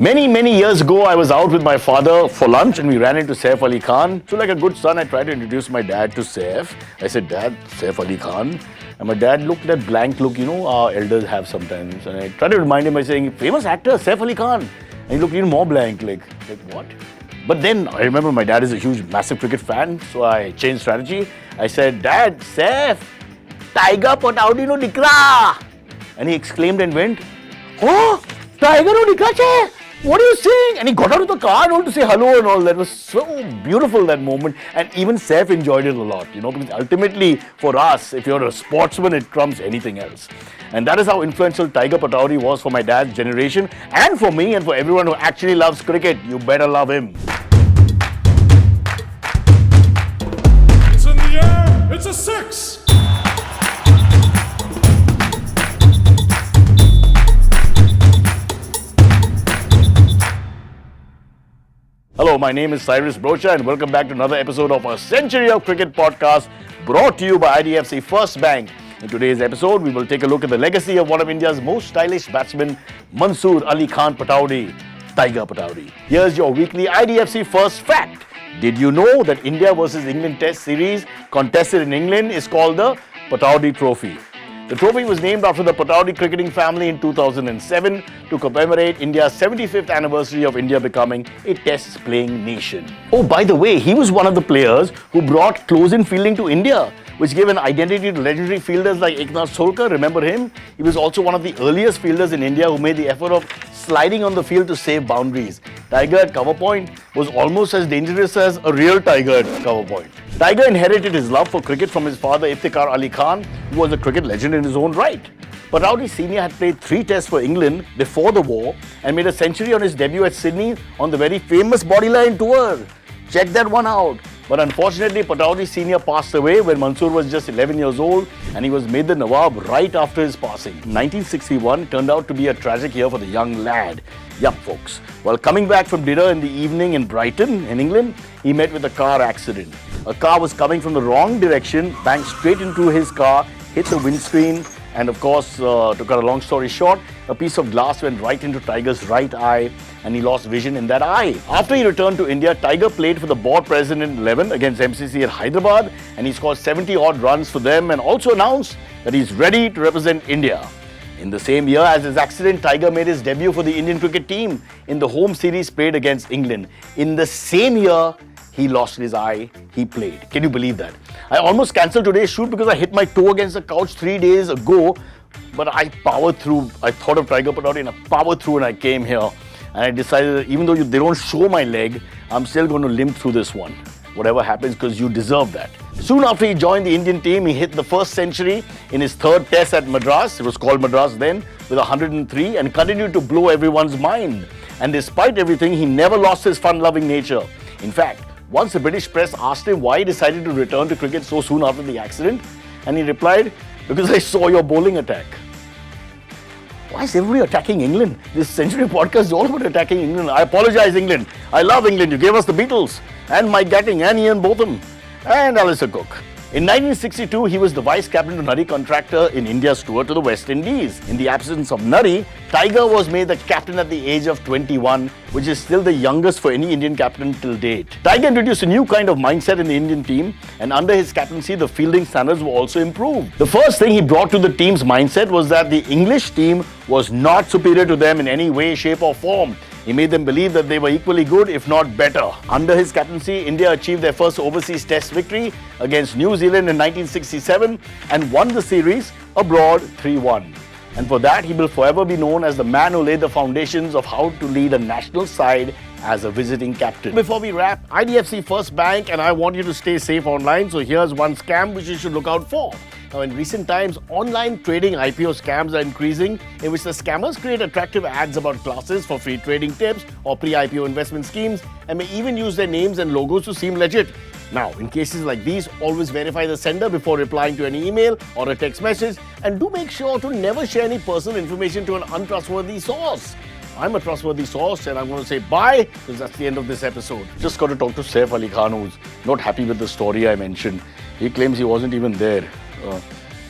Many years ago, I was out with my father for lunch and we ran into Saif Ali Khan. So, like a good son, I tried to introduce my dad to Saif. I said, Dad, Saif Ali Khan. And my dad looked that blank look, our elders have sometimes. And I tried to remind him by saying, famous actor, Saif Ali Khan. And he looked even more blank, like what? But then I remember my dad is a massive cricket fan. So I changed strategy. I said, Dad, Saif, Tiger Pataudi no dikra. And he exclaimed and went, Oh, Tiger no dikra che? What are you saying? And he got out of the car and all to say hello and all. That was so beautiful, that moment. And even Saif enjoyed it a lot, because ultimately for us, if you're a sportsman, it trumps anything else. And that is how influential Tiger Pataudi was for my dad's generation and for me and for everyone who actually loves cricket. You better love him. It's in the air. It's a six. Hello, my name is Cyrus Brocha and welcome back to another episode of our Century of Cricket podcast brought to you by IDFC First Bank. In today's episode, we will take a look at the legacy of one of India's most stylish batsmen, Mansoor Ali Khan Pataudi, Tiger Pataudi. Here's your weekly IDFC First Fact. Did you know that India vs England Test Series contested in England is called the Pataudi Trophy? The trophy was named after the Pataudi cricketing family in 2007 to commemorate India's 75th anniversary of India becoming a test-playing nation. Oh, by the way, he was one of the players who brought close-in fielding to India, which gave an identity to legendary fielders like Eknath Solkar. Remember him? He was also one of the earliest fielders in India who made the effort of sliding on the field to save boundaries. Tiger at cover point was almost as dangerous as a real tiger at cover point. Tiger inherited his love for cricket from his father Iftikhar Ali Khan, who was a cricket legend in his own right. Pataudi Sr. had played 3 tests for England before the war and made a century on his debut at Sydney on the very famous Bodyline tour. Check that one out. But unfortunately, Pataudi Sr. passed away when Mansoor was just 11 years old and he was made the Nawab right after his passing. 1961 turned out to be a tragic year for the young lad. Yup, folks. While coming back from dinner in the evening in Brighton, in England, he met with a car accident. A car was coming from the wrong direction, banged straight into his car, hit the windscreen, and of course, to cut a long story short, a piece of glass went right into Tiger's right eye and he lost vision in that eye. After he returned to India, Tiger played for the board president 11 against MCC at Hyderabad and he scored 70 odd runs for them and also announced that he's ready to represent India. In the same year as his accident, Tiger made his debut for the Indian cricket team in the home series played against England. In the same year, he lost his eye, he played. Can you believe that? I almost cancelled today's shoot because I hit my toe against the couch 3 days ago, but I powered through. I thought of Tiger Pataudi and I powered through and I came here. And I decided that even though they don't show my leg, I'm still going to limp through this one. Whatever happens, because you deserve that. Soon after he joined the Indian team, he hit the first century in his 3rd test at Madras. It was called Madras then, with 103 and continued to blow everyone's mind. And despite everything, he never lost his fun-loving nature. In fact, once the British press asked him why he decided to return to cricket so soon after the accident, and he replied, because I saw your bowling attack. Why is everybody attacking England? This Century podcast is all about attacking England. I apologize, England. I love England. You gave us the Beatles, and Mike Gatting, and Ian Botham, and Alistair Cook. In 1962, he was the vice captain to Nadi Contractor in India's tour to the West Indies. In the absence of Nadi, Tiger was made the captain at the age of 21, which is still the youngest for any Indian captain till date. Tiger introduced a new kind of mindset in the Indian team, and under his captaincy, the fielding standards were also improved. The first thing he brought to the team's mindset was that the English team was not superior to them in any way, shape or form. He made them believe that they were equally good, if not better. Under his captaincy, India achieved their first overseas test victory against New Zealand in 1967 and won the series abroad 3-1. And for that, he will forever be known as the man who laid the foundations of how to lead a national side as a visiting captain. Before we wrap, IDFC First Bank and I want you to stay safe online, so here's one scam which you should look out for. Now, in recent times, online trading IPO scams are increasing, in which the scammers create attractive ads about classes for free trading tips or pre-IPO investment schemes and may even use their names and logos to seem legit. Now, in cases like these, always verify the sender before replying to any email or a text message, and do make sure to never share any personal information to an untrustworthy source. I'm a trustworthy source and I'm going to say bye because that's the end of this episode. Just got to talk to Saif Ali Khan, who's not happy with the story I mentioned. He claims he wasn't even there.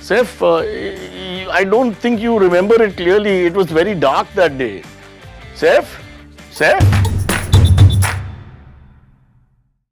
Saif, I don't think you remember it clearly. It was very dark that day. Saif? Say?